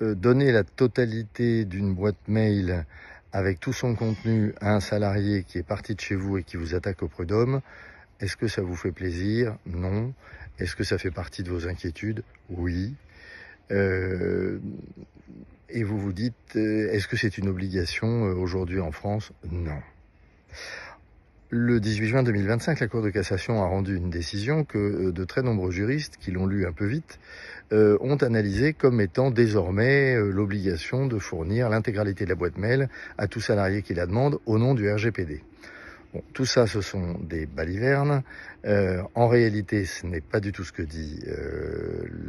donner la totalité d'une boîte mail avec tout son contenu à un salarié qui est parti de chez vous et qui vous attaque au prud'homme, est-ce que ça vous fait plaisir? Non. Est-ce que ça fait partie de vos inquiétudes? Oui. Et vous vous dites, est-ce que c'est une obligation aujourd'hui en France? Non. Le 18 juin 2025, la Cour de cassation a rendu une décision que de très nombreux juristes, qui l'ont lu un peu vite, ont analysé comme étant désormais l'obligation de fournir l'intégralité de la boîte mail à tout salarié qui la demande au nom du RGPD. Bon, tout ça, ce sont des balivernes. En réalité, ce n'est pas du tout ce que dit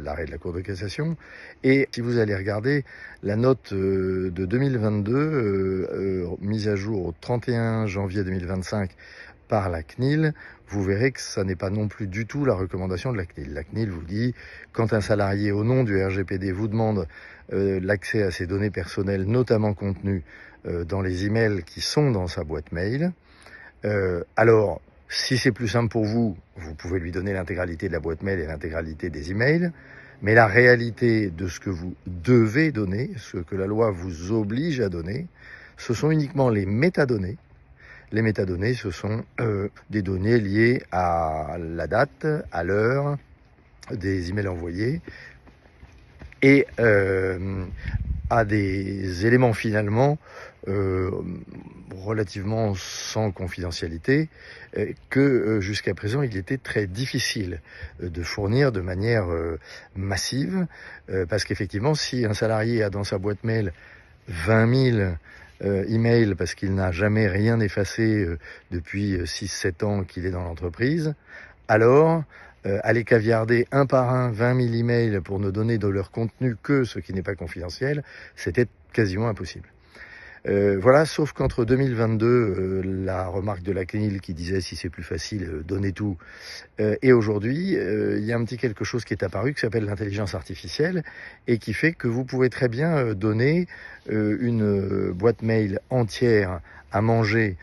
l'arrêt de la Cour de cassation. Et si vous allez regarder la note de 2022, mise à jour au 31 janvier 2025 par la CNIL, vous verrez que ça n'est pas non plus du tout la recommandation de la CNIL. La CNIL vous dit, quand un salarié au nom du RGPD vous demande l'accès à ses données personnelles, notamment contenues dans les emails qui sont dans sa boîte mail, alors, si c'est plus simple pour vous, vous pouvez lui donner l'intégralité de la boîte mail et l'intégralité des emails. Mais la réalité de ce que vous devez donner, ce que la loi vous oblige à donner, ce sont uniquement les métadonnées. Les métadonnées, ce sont des données liées à la date, à l'heure des emails envoyés et à des éléments finalement relativement sans confidentialité que jusqu'à présent il était très difficile de fournir de manière massive parce qu'effectivement si un salarié a dans sa boîte mail 20 000 emails parce qu'il n'a jamais rien effacé depuis 6-7 ans qu'il est dans l'entreprise, alors aller caviarder un par un 20 000 emails pour ne donner de leur contenu que ce qui n'est pas confidentiel, c'était quasiment impossible. Voilà, sauf qu'entre 2022, la remarque de la CNIL qui disait si c'est plus facile, donnez tout, et aujourd'hui, il y a un petit quelque chose qui est apparu qui s'appelle l'intelligence artificielle et qui fait que vous pouvez très bien donner une boîte mail entière à manger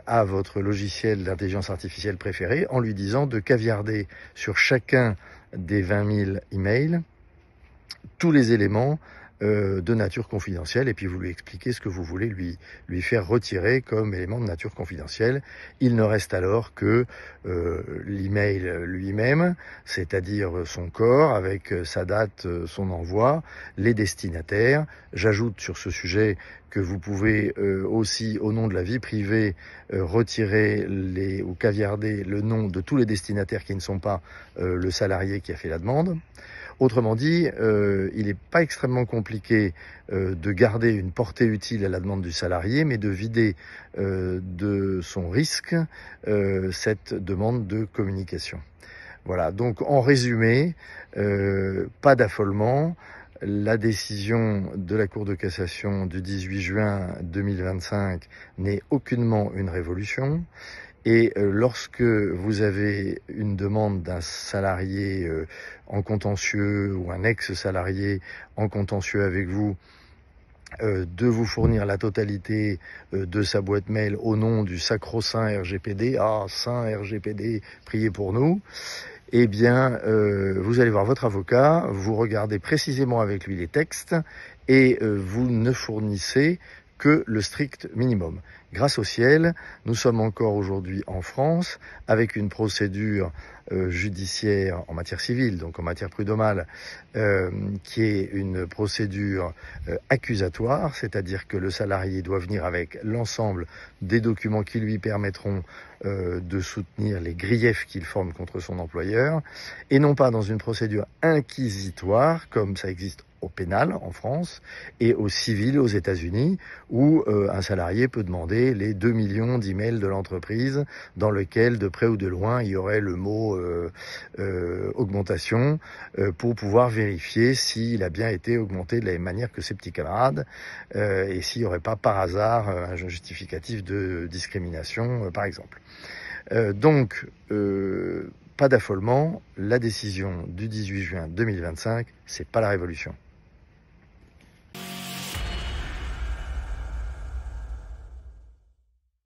à votre logiciel d'intelligence artificielle préféré en lui disant de caviarder sur chacun des 20 000 emails tous les éléments de nature confidentielle et puis vous lui expliquez ce que vous voulez lui faire retirer comme élément de nature confidentielle. Il ne reste alors que l'email lui-même, c'est-à-dire son corps avec sa date, son envoi, les destinataires. J'ajoute sur ce sujet que vous pouvez aussi, au nom de la vie privée, retirer ou caviarder le nom de tous les destinataires qui ne sont pas le salarié qui a fait la demande. Autrement dit, il n'est pas extrêmement compliqué de garder une portée utile à la demande du salarié, mais de vider de son risque cette demande de communication. Voilà, donc en résumé, pas d'affolement. La décision de la Cour de cassation du 18 juin 2025 n'est aucunement une révolution. Et lorsque vous avez une demande d'un salarié en contentieux ou un ex-salarié en contentieux avec vous, de vous fournir la totalité de sa boîte mail au nom du sacro-saint RGPD, ah, saint RGPD, priez pour nous, eh bien, vous allez voir votre avocat, vous regardez précisément avec lui les textes et vous ne fournissez que le strict minimum. Grâce au ciel, nous sommes encore aujourd'hui en France avec une procédure judiciaire en matière civile, donc en matière prud'homale, qui est une procédure accusatoire, c'est-à-dire que le salarié doit venir avec l'ensemble des documents qui lui permettront de soutenir les griefs qu'il forme contre son employeur, et non pas dans une procédure inquisitoire, comme ça existe au pénal en France et au civil aux États-Unis, où un salarié peut demander les 2 millions d'emails de l'entreprise dans lequel, de près ou de loin, il y aurait le mot augmentation pour pouvoir vérifier s'il a bien été augmenté de la même manière que ses petits camarades et s'il n'y aurait pas par hasard un justificatif de discrimination, par exemple. Donc, pas d'affolement, la décision du 18 juin 2025, c'est pas la révolution.